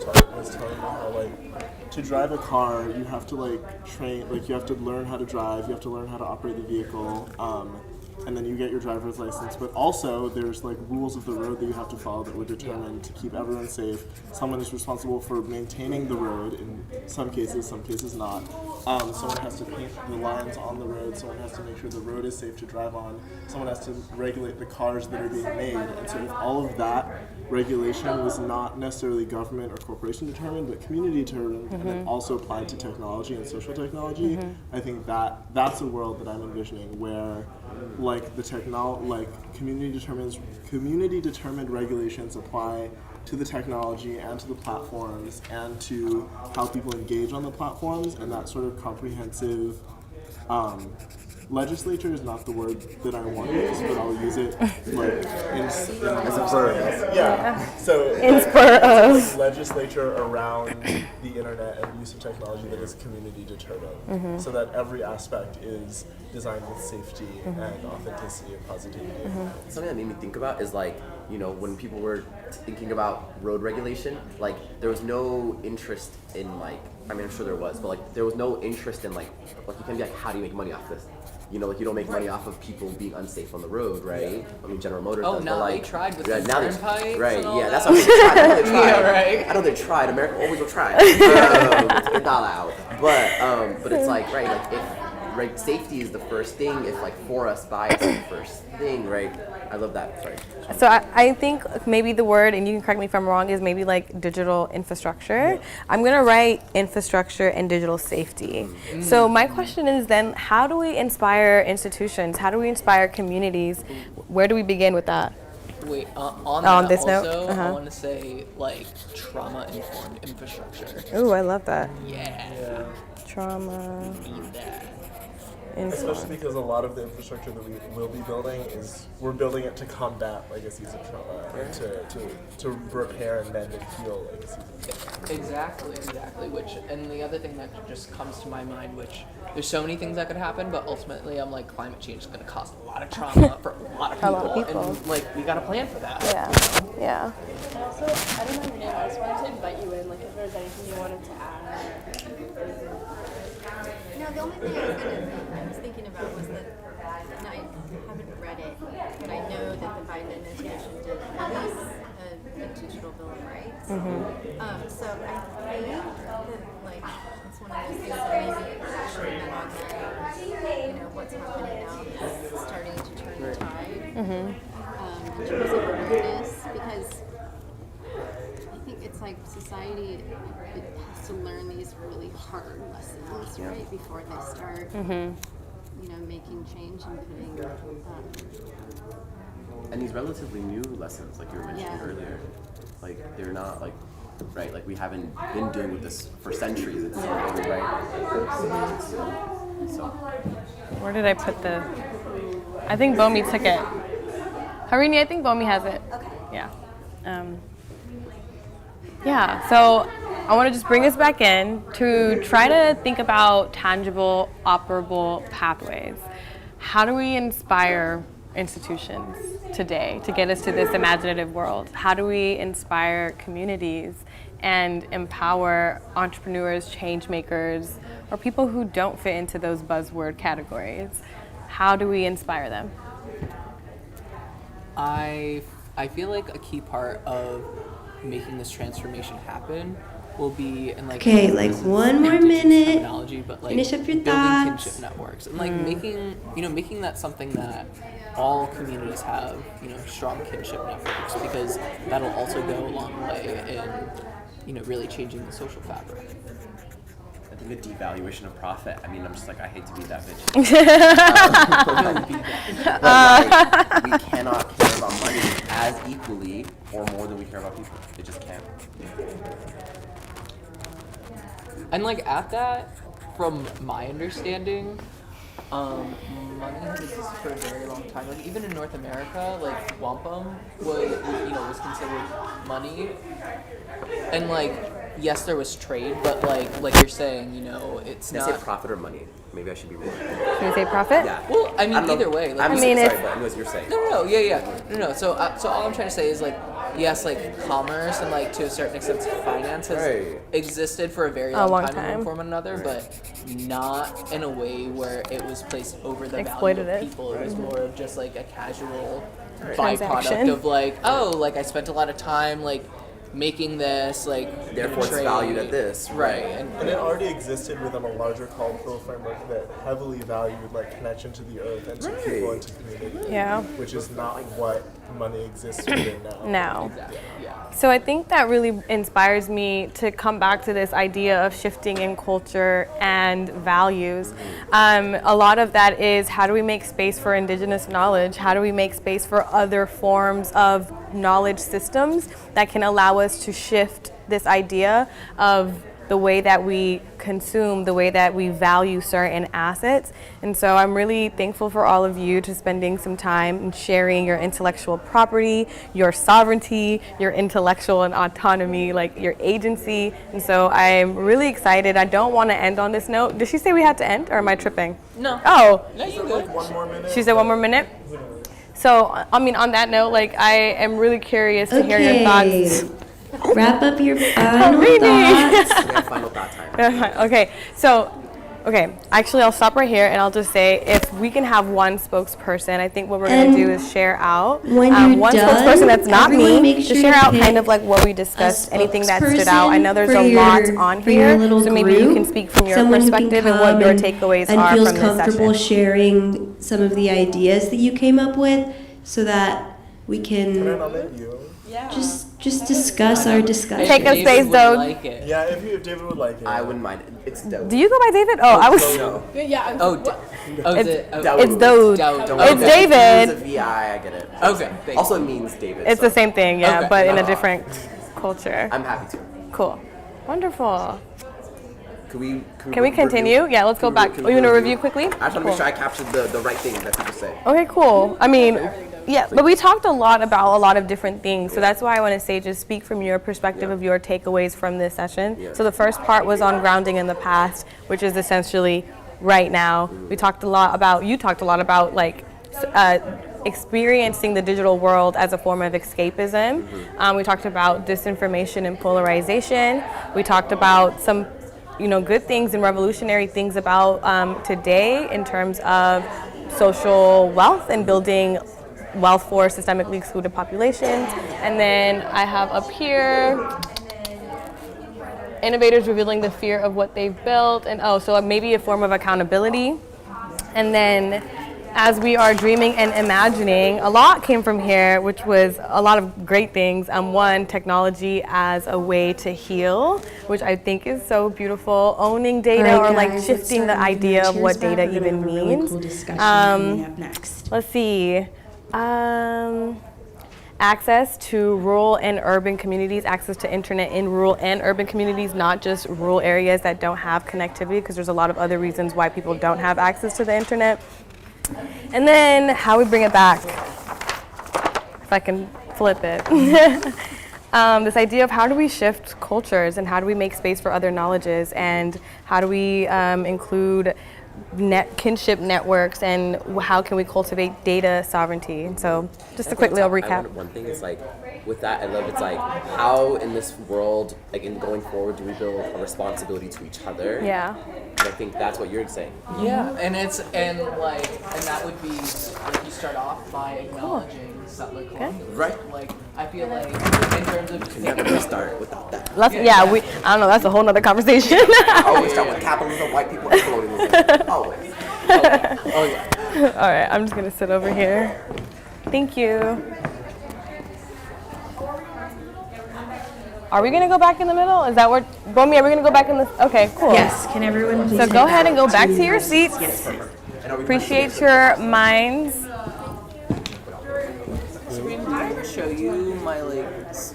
Speaker 9: telling me how like to drive a car, you have to like train, like you have to learn how to drive, you have to learn how to operate the vehicle, and then you get your driver's license. But also there's like rules of the road that you have to follow that were determined to keep everyone safe. Someone is responsible for maintaining the road in some cases not. Someone has to paint the lines on the road, someone has to make sure the road is safe to drive on, someone has to regulate the cars that are being made. And so if all of that regulation was not necessarily government or corporation determined, but community determined, and then also applied to technology and social technology, I think that's a world that I'm envisioning where like community determined regulations apply to the technology and to the platforms and to how people engage on the platforms, and that sort of comprehensive legislature is not the word that I want to use, but I'll use it like as a verb. Yeah. So like legislature around the internet and use of technology that is community determined, so that every aspect is designed with safety and authenticity and positivity.
Speaker 12: Something that made me think about is like, when people were thinking about road regulation, like there was no interest in like, I mean, I'm sure there was, but like there was no interest in like you can't be like, how do you make money off this? Like you don't make money off of people being unsafe on the road, right? I mean, General Motors does, but like,
Speaker 11: they tried with
Speaker 12: now they,
Speaker 11: turnpikes
Speaker 12: right?
Speaker 11: and all
Speaker 12: Yeah,
Speaker 11: that.
Speaker 12: that's what they tried. I know they tried.
Speaker 11: Yeah, right.
Speaker 12: I know they tried. America always will try. Get that out. But it's like, right? Like if safety is the first thing, if like for us, by us is the first thing, right? I love that. Sorry.
Speaker 1: So I think maybe the word, and you can correct me if I'm wrong, is maybe like digital infrastructure. Yeah. I'm gonna write infrastructure and digital safety. So my question is then, how do we inspire institutions? How do we inspire communities? Where do we begin with that?
Speaker 11: Wait, on
Speaker 1: this
Speaker 11: also,
Speaker 1: note?
Speaker 11: I want to say like trauma-informed infrastructure.
Speaker 1: Ooh, I love that.
Speaker 11: Yeah.
Speaker 1: Trauma.
Speaker 11: Need that.
Speaker 9: Especially because a lot of the infrastructure that we will be building we're building it to combat legacies of trauma, and to repair and mend and heal legacies of trauma.
Speaker 11: Exactly. And the other thing that just comes to my mind, which there's so many things that could happen, but ultimately I'm like, climate change is going to cause a lot of trauma for a lot of people, and like we got to plan for that.
Speaker 1: Yeah.
Speaker 10: So I don't know your name. I just wanted to invite you in. Like, if there's anything you wanted to add.
Speaker 6: No, the only thing I was thinking about was that, and I haven't read it, but I know that the Biden administration did release a digital bill of rights. So I think that, like, it's one of those things that maybe it should have been on there. What's happening now is starting to turn the tide in terms of awareness, because I think it's like society has to learn these really hard lessons, right, before they start, making change and putting.
Speaker 12: And these relatively new lessons, like you were mentioning earlier, like they're not like, right, like we haven't been dealing with this for centuries. It's right. So.
Speaker 1: Where did I put the? I think Bomi took it. Harini, I think Bomi has it.
Speaker 8: Okay.
Speaker 1: Yeah. So I want to just bring us back in to try to think about tangible, operable pathways. How do we inspire institutions today to get us to this imaginative world? How do we inspire communities and empower entrepreneurs, change makers, or people who don't fit into those buzzword categories? How do we inspire them?
Speaker 11: I feel like a key part of making this transformation happen will be, and like,
Speaker 4: Okay, like one more minute.
Speaker 11: Terminology, but like
Speaker 4: Finish up your
Speaker 11: building
Speaker 4: thoughts.
Speaker 11: kinship networks and like making that something that all communities have, strong kinship networks, because that'll also go a long way in, really changing the social fabric.
Speaker 12: I think a devaluation of profit. I mean, I'm just like, I hate to be that bitch. But we cannot care about money as equally or more than we care about people. It just can't.
Speaker 11: And like at that, from my understanding, money has existed for a very long time. Like even in North America, like wampum was considered money. And like, yes, there was trade, but like you're saying, it's
Speaker 12: Did
Speaker 11: not.
Speaker 12: I say profit or money? Maybe I should be more.
Speaker 1: Can we say profit?
Speaker 12: Yeah.
Speaker 11: Well, I mean,
Speaker 12: don't know.
Speaker 11: either way. Like,
Speaker 12: I'm
Speaker 1: mean,
Speaker 12: sorry,
Speaker 1: if-
Speaker 12: but I know what you're saying.
Speaker 11: No. So all I'm trying to say is like, yes, like commerce and like to a certain extent finance has existed for a very long time for one another, but not in a way where it was placed over the value of people. It was more of just like a casual byproduct of like, like I spent a lot of time like making this, like
Speaker 12: Therefore it's valued at this.
Speaker 11: Right.
Speaker 9: And it already existed within a larger cultural framework that heavily valued like connection to the earth and to people and to community.
Speaker 1: Yeah.
Speaker 9: Which is not what money exists within now.
Speaker 1: Now.
Speaker 11: Exactly. Yeah.
Speaker 1: So I think that really inspires me to come back to this idea of shifting in culture and values. A lot of that is, how do we make space for indigenous knowledge? How do we make space for other forms of knowledge systems that can allow us to shift this idea of the way that we consume, the way that we value certain assets? And so I'm really thankful for all of you to spending some time and sharing your intellectual property, your sovereignty, your intellectual and autonomy, like your agency. And so I'm really excited. I don't want to end on this note. Did she say we had to end, or am I tripping?
Speaker 11: No.
Speaker 1: Oh.
Speaker 11: No, you good.
Speaker 9: One more minute.
Speaker 1: She said 1 more minute? So, I mean, on that note, like, I am really curious to hear your thoughts.
Speaker 4: Wrap up your final
Speaker 1: Really?
Speaker 4: thoughts.
Speaker 12: We have final thought time.
Speaker 1: Okay, actually, I'll stop right here and I'll just say, if we can have one spokesperson, I think what we're going to do is share out.
Speaker 4: When you're
Speaker 1: one
Speaker 4: done,
Speaker 1: spokesperson that's not
Speaker 4: everyone
Speaker 1: me,
Speaker 4: make
Speaker 1: to
Speaker 4: sure
Speaker 1: share
Speaker 4: to
Speaker 1: out
Speaker 4: pick
Speaker 1: kind of like what we discussed, anything that stood out. I know there's
Speaker 4: for
Speaker 1: a lot
Speaker 4: your-
Speaker 1: on
Speaker 4: for your
Speaker 1: here,
Speaker 4: little
Speaker 1: so maybe you
Speaker 4: group,
Speaker 1: can speak from your
Speaker 4: someone who can
Speaker 1: perspective and what
Speaker 4: come
Speaker 1: your takeaways
Speaker 4: and
Speaker 1: are
Speaker 4: feels
Speaker 1: from this
Speaker 4: comfortable
Speaker 1: session.
Speaker 4: sharing some of the ideas that you came up with, so that we
Speaker 9: Can I
Speaker 4: can
Speaker 9: nominate you?
Speaker 4: just discuss our discussion.
Speaker 1: Take a
Speaker 11: David
Speaker 1: space,
Speaker 11: would
Speaker 1: though.
Speaker 11: like it.
Speaker 9: Yeah, if David would like it.
Speaker 12: I wouldn't mind it. It's dope.
Speaker 1: Do you go by David? Oh, I was.
Speaker 12: No.
Speaker 10: Yeah.
Speaker 11: Oh, is it? Oh,
Speaker 1: It's Dode.
Speaker 11: Dode.
Speaker 1: It's
Speaker 11: Okay.
Speaker 1: David.
Speaker 12: It's a VI, I get it.
Speaker 11: Okay. thank
Speaker 12: Also,
Speaker 11: you.
Speaker 12: it means David.
Speaker 1: It's
Speaker 12: so
Speaker 1: the same thing, yeah,
Speaker 11: Okay.
Speaker 1: but in a
Speaker 12: No.
Speaker 1: different culture.
Speaker 12: I'm happy to.
Speaker 1: Cool. Wonderful. Can we continue? Yeah, let's go back. Oh, you want to review quickly?
Speaker 12: I just want to make sure I captured the right thing that people say.
Speaker 1: Okay, cool. I mean, yeah, but we talked a lot about a lot of different things. So that's why I want to say, just speak from your perspective of your takeaways from this session. So the first part was on grounding in the past, which is essentially right now. You talked a lot about like experiencing the digital world as a form of escapism. We talked about disinformation and polarization. We talked about some good things and revolutionary things about today in terms of social wealth and building wealth for systemically excluded populations. And then I have up here, innovators revealing the fear of what they've built, and so maybe a form of accountability. And then as we are dreaming and imagining, a lot came from here, which was a lot of great things. One, technology as a way to heal, which I think is so beautiful. Owning data, or like shifting the idea of what data even means. Let's see. Access to rural and urban communities, access to internet in rural and urban communities, not just rural areas that don't have connectivity, because there's a lot of other reasons why people don't have access to the internet. And then how we bring it back, if I can flip it. This idea of how do we shift cultures and how do we make space for other knowledges, and how do we include kinship networks, and how can we cultivate data sovereignty? So just a quick little recap.
Speaker 12: One thing is like, with that, I love it's like how in this world, like in going forward, do we build a responsibility to each other?
Speaker 1: Yeah.
Speaker 12: And I think that's what you're saying.
Speaker 11: Yeah, and that would be like you start off by acknowledging settler colonialism.
Speaker 12: Right.
Speaker 11: Like I feel like in terms of
Speaker 12: You can never start without that.
Speaker 1: I don't know, that's a whole nother conversation.
Speaker 12: I always start with capitalism, white people, and colonialism. Always. Oh yeah.
Speaker 1: All right, I'm just gonna sit over here. Thank you. Are we gonna go back in the middle? Is that where, Bomi, are we gonna go back in the, okay, cool.
Speaker 3: Yes, can everyone please
Speaker 1: So go ahead and go back to your seats. Appreciate your minds.
Speaker 11: Did I ever show you my it's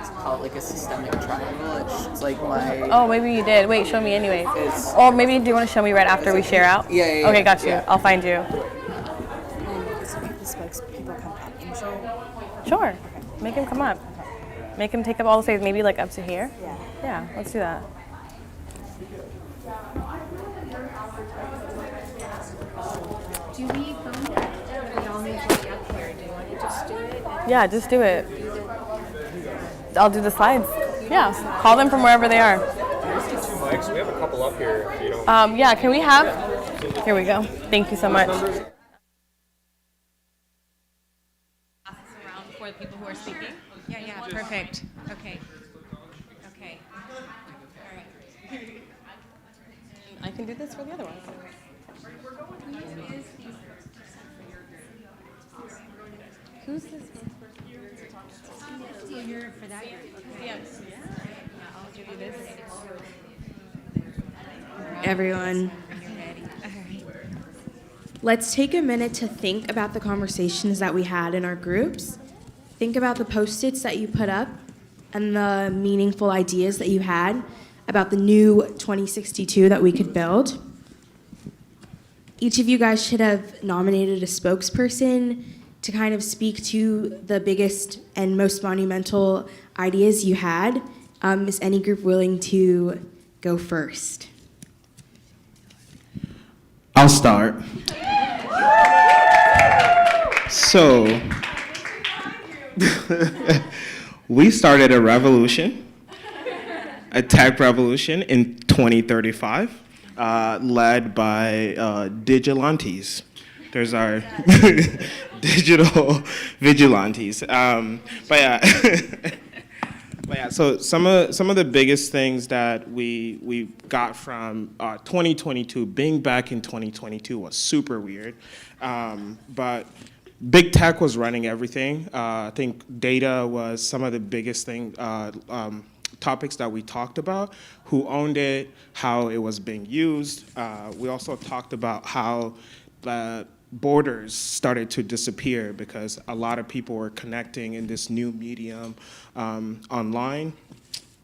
Speaker 11: called like a systemic triangle? It's like my.
Speaker 1: Oh, maybe you did. Wait, show me anyways.
Speaker 11: It's,
Speaker 1: Or maybe do you want to show me right after we share out?
Speaker 11: Yeah.
Speaker 1: Okay, got you.
Speaker 11: Yeah.
Speaker 1: I'll find you.
Speaker 10: The spokespeople come up and show.
Speaker 1: Sure. Make him come up. Make him take up all the space. Maybe like up to here.
Speaker 10: Yeah.
Speaker 1: Yeah, let's do that.
Speaker 6: Do we phone that? We all need to be up here. Do you want to just do it?
Speaker 1: Yeah, just do it. I'll do the slides. Yeah, call them from wherever they are.
Speaker 7: Mics, we have a couple up here if you don't.
Speaker 1: Yeah, can we have? Here we go. Thank you so much. For the people who are speaking.
Speaker 5: Yeah, perfect. Okay. All right.
Speaker 1: I can do this for the other one. Who's this?
Speaker 5: You're for that.
Speaker 1: Yes. I'll give you this.
Speaker 3: Everyone. Let's take a minute to think about the conversations that we had in our groups. Think about the Post-its that you put up and the meaningful ideas that you had about the new 2062 that we could build. Each of you guys should have nominated a spokesperson to kind of speak to the biggest and most monumental ideas you had. Is any group willing to go first?
Speaker 9: I'll start. So, we started a revolution, a tech revolution in 2035, led by digilantes. There's our digital vigilantes. But yeah, so some of the biggest things that we got from 2022, being back in 2022 was super weird. But big tech was running everything. I think data was some of the biggest topics that we talked about, who owned it, how it was being used. We also talked about how borders started to disappear because a lot of people were connecting in this new medium online.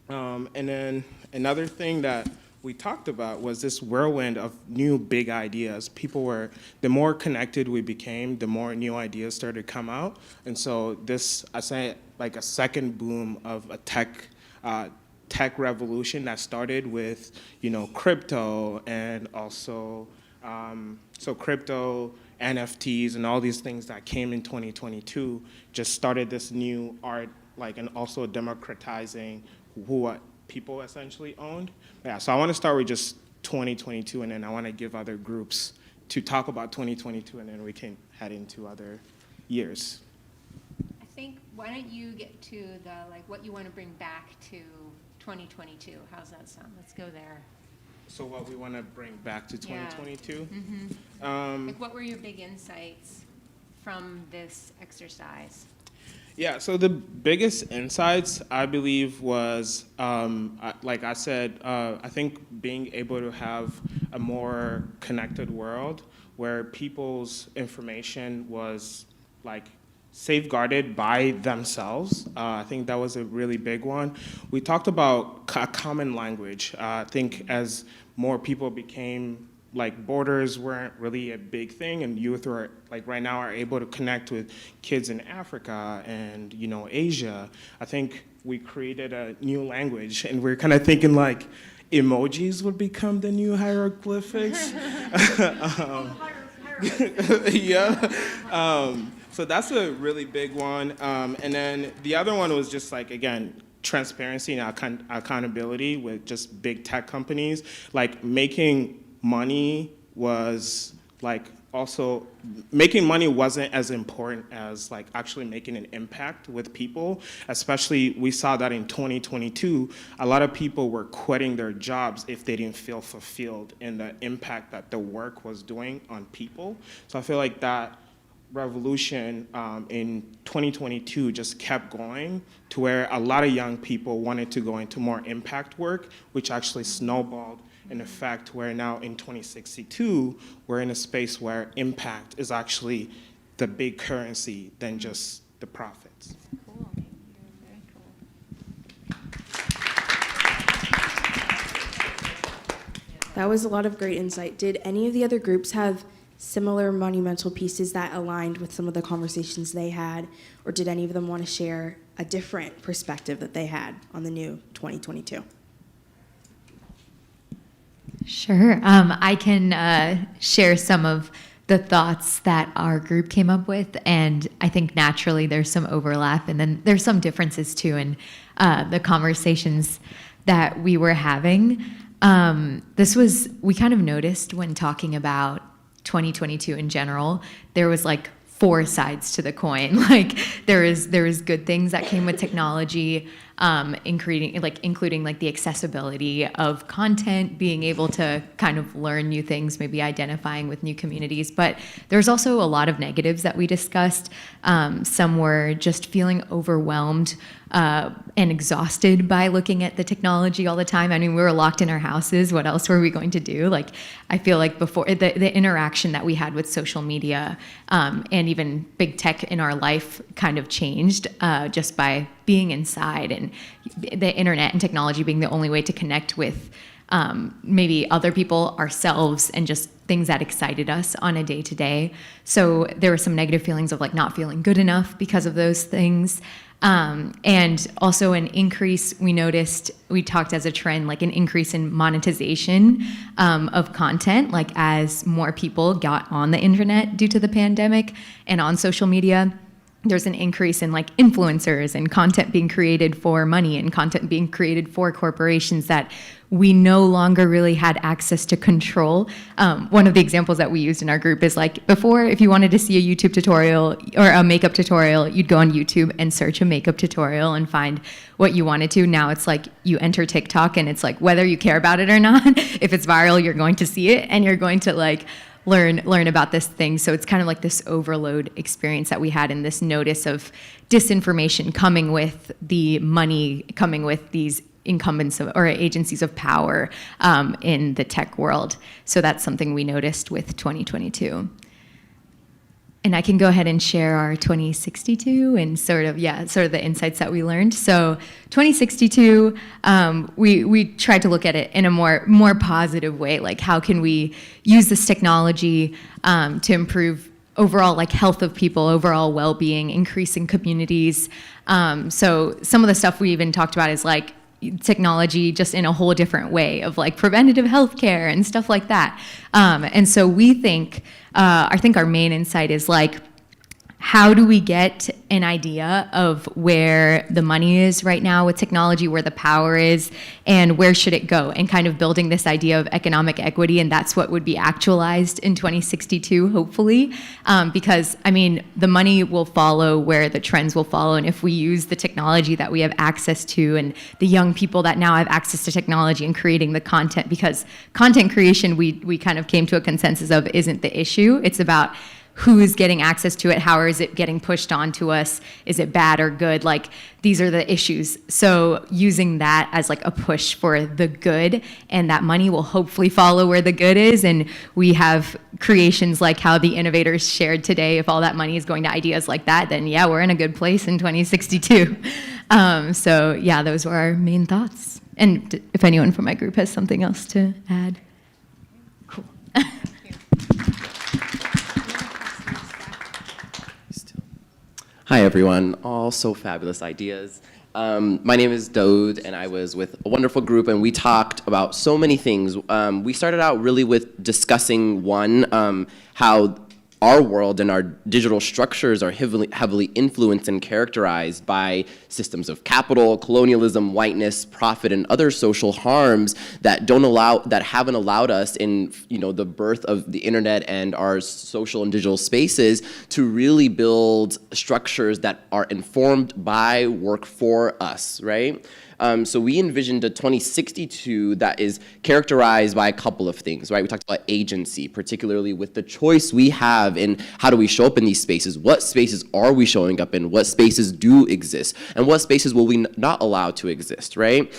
Speaker 9: And then another thing that
Speaker 13: we talked about was this whirlwind of new big ideas. The more connected we became, the more new ideas started to come out. And so this, I say, like a second boom of a tech revolution that started with, crypto and also, so crypto, NFTs, and all these things that came in 2022 just started this new art, and also democratizing what people essentially owned. Yeah, so I want to start with just 2022, and then I want to give other groups to talk about 2022, and then we can head into other years.
Speaker 5: I think, why don't you get to the, what you want to bring back to 2022? How's that sound? Let's go there.
Speaker 13: So what we want to bring back to 2022?
Speaker 5: Yeah. Mm-hmm. What were your big insights from this exercise?
Speaker 13: Yeah, so the biggest insights, I believe, was, like I said, I think being able to have a more connected world where people's information was, safeguarded by themselves. I think that was a really big one. We talked about a common language. I think as more people became, borders weren't really a big thing, and youth are, right now, are able to connect with kids in Africa and, Asia. I think we created a new language, and we're kind of thinking, emojis would become the new hieroglyphics. Yeah. So that's a really big one. And then the other one was just, again, transparency and accountability with just big tech companies. Making money was also making money wasn't as important as actually making an impact with people. Especially we saw that in 2022, a lot of people were quitting their jobs if they didn't feel fulfilled in the impact that the work was doing on people. So I feel like that revolution in 2022 just kept going to where a lot of young people wanted to go into more impact work, which actually snowballed in effect where now in 2062, we're in a space where impact is actually the big currency than just the profits.
Speaker 5: Cool. Very cool.
Speaker 3: That was a lot of great insight. Did any of the other groups have similar monumental pieces that aligned with some of the conversations they had, or did any of them want to share a different perspective that they had on the new 2022?
Speaker 14: Sure. I can share some of the thoughts that our group came up with, and I think naturally there's some overlap, and then there's some differences too in the conversations that we were having. We kind of noticed when talking about 2022 in general, there was 4 sides to the coin. There is good things that came with technology, including the accessibility of content, being able to kind of learn new things, maybe identifying with new communities. But there's also a lot of negatives that we discussed. Some were just feeling overwhelmed and exhausted by looking at the technology all the time. I mean, we were locked in our houses. What else were we going to do? I feel like before the interaction that we had with social media and even big tech in our life kind of changed just by being inside, and the internet and technology being the only way to connect with maybe other people, ourselves, and just things that excited us on a day-to-day. So there were some negative feelings of not feeling good enough because of those things. And also an increase, we talked as a trend, an increase in monetization of content, as more people got on the internet due to the pandemic and on social media. There's an increase in influencers and content being created for money and content being created for corporations that we no longer really had access to control. One of the examples that we used in our group is before, if you wanted to see a YouTube tutorial or a makeup tutorial, you'd go on YouTube and search a makeup tutorial and find what you wanted to. Now it's you enter TikTok and it's whether you care about it or not, if it's viral, you're going to see it and you're going to learn about this thing. So it's kind of this overload experience that we had, and this notice of disinformation coming with the money, coming with these incumbents or agencies of power in the tech world. So that's something we noticed with 2022. and I can go ahead and share our 2062 and sort of the insights that we learned. So 2062, we tried to look at it in a more positive way. Like, how can we use this technology to improve overall health of people, overall well-being, increasing communities. So some of the stuff we even talked about is technology just in a whole different way of preventative healthcare and stuff like that. And so we think, I think our main insight is how do we get an idea of where the money is right now with technology, where the power is, and where should it go, and kind of building this idea of economic equity, and that's what would be actualized in 2062, hopefully, because, the money will follow where the trends will follow, and if we use the technology that we have access to, and the young people that now have access to technology and creating the content, because content creation, we kind of came to a consensus of isn't the issue, it's about who's getting access to it, how is it getting pushed onto us, is it bad or good, these are the issues. So using that as a push for the good, and that money will hopefully follow where the good is, and we have creations like how the innovators shared today. If all that money is going to ideas like that, then yeah, we're in a good place in 2062. So yeah, those were our main thoughts. And if anyone from my group has something else to add. Cool.
Speaker 12: Hi everyone, all so fabulous ideas. My name is Daoud, and I was with a wonderful group, and we talked about so many things. We started out really with discussing how our world and our digital structures are heavily influenced and characterized by systems of capital, colonialism, whiteness, profit, and other social harms that haven't allowed us in the birth of the internet and our social and digital spaces to really build structures that are informed by work for us, right? So we envisioned a 2062 that is characterized by a couple of things, right? We talked about agency, particularly with the choice we have in how do we show up in these spaces, what spaces are we showing up in, what spaces do exist, and what spaces will we not allow to exist, right?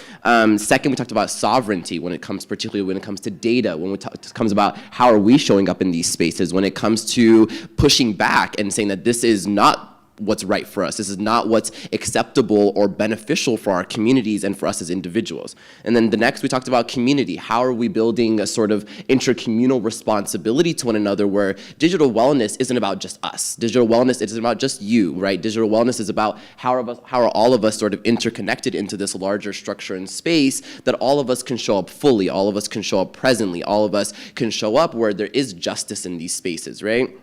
Speaker 12: Second, we talked about sovereignty particularly when it comes to data, when it comes about how are we showing up in these spaces, when it comes to pushing back and saying that this is not what's right for us. This is not what's acceptable or beneficial for our communities and for us as individuals. And then the next, we talked about community. How are we building a sort of intercommunal responsibility to one another where digital wellness isn't about just us. Digital wellness isn't about just you, right? Digital wellness is about how are all of us sort of interconnected into this larger structure and space that all of us can show up fully, all of us can show up presently, all of us can show up where there is justice in these spaces, right?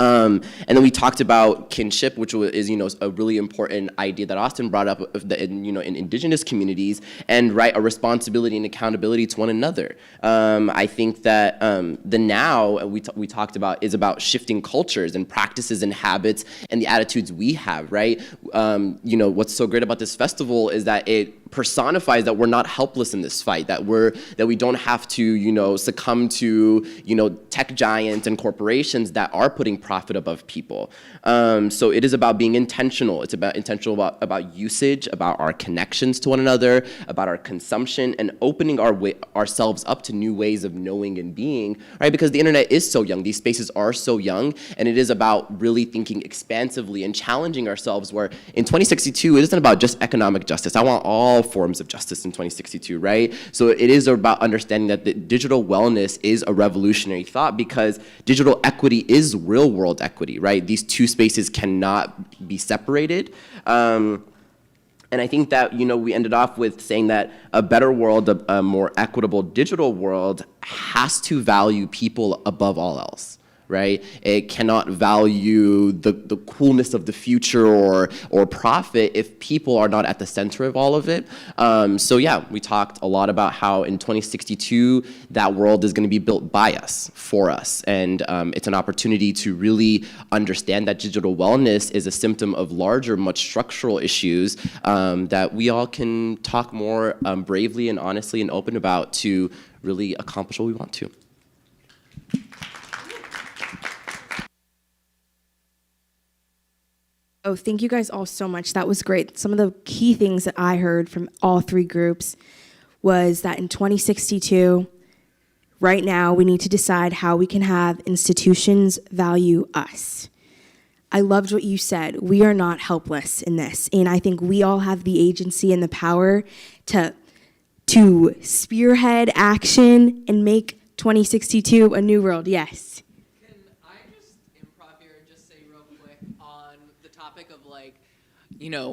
Speaker 12: And then we talked about kinship, which is a really important idea that Austin brought up in indigenous communities, and a responsibility and accountability to one another. I think that the now we talked about is about shifting cultures and practices and habits and the attitudes we have, right? What's so great about this festival is that it personifies that we're not helpless in this fight, that we don't have to succumb to tech giants and corporations that are putting profit above people. So it is about being intentional. It's about about usage, about our connections to one another, about our consumption, and opening ourselves up to new ways of knowing and being, right? Because the internet is so young, these spaces are so young, and it is about really thinking expansively and challenging ourselves, where in 2062, it isn't about just economic justice. I want all forms of justice in 2062, right? So it is about understanding that the digital wellness is a revolutionary thought, because digital equity is real world equity, right? These two spaces cannot be separated. And I think that, we ended off with saying that a better world, a more equitable digital world, has to value people above all else, right? It cannot value the coolness of the future or profit if people are not at the center of all of it. So yeah, we talked a lot about how in 2062, that world is going to be built by us, for us. And it's an opportunity to really understand that digital wellness is a symptom of larger, much structural issues that we all can talk more bravely and honestly and open about to really accomplish what we want to.
Speaker 3: Oh, thank you guys all so much. That was great. Some of the key things that I heard from all three groups was that in 2062, right now, we need to decide how we can have institutions value us. I loved what you said. We are not helpless in this. And I think we all have the agency and the power to spearhead action and make 2062 a new world. Yes.
Speaker 11: Can I just improv here and just say real quick on the topic of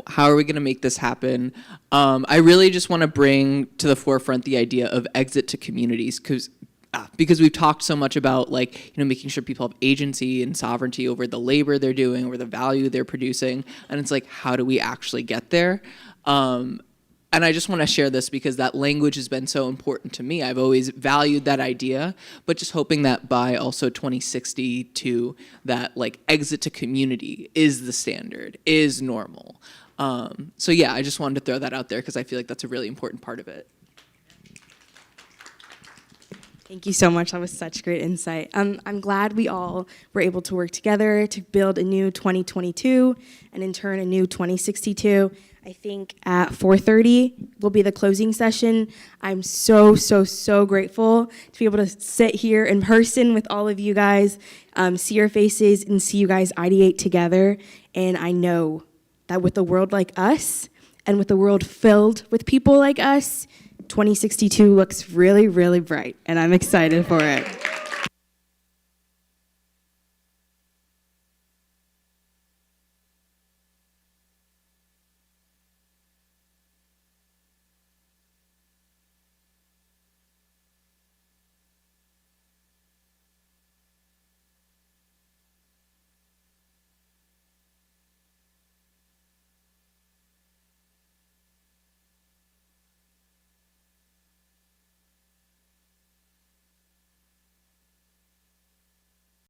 Speaker 11: how are we going to make this happen? I really just want to bring to the forefront the idea of exit to communities because we've talked so much about making sure people have agency and sovereignty over the labor they're doing, over the value they're producing, and it's how do we actually get there? And I just want to share this because that language has been so important to me. I've always valued that idea, but just hoping that by also 2062, that exit to community is the standard, is normal. So yeah, I just wanted to throw that out there because I feel like that's a really important part of it.
Speaker 3: Thank you so much. That was such great insight. I'm glad we all were able to work together to build a new 2022 and in turn a new 2062. I think at 4:30 will be the closing session. I'm so grateful to be able to sit here in person with all of you guys, see your faces and see you guys ideate together. And I know that with a world like us and with a world filled with people like us, 2062 looks really, really bright, and I'm excited for it.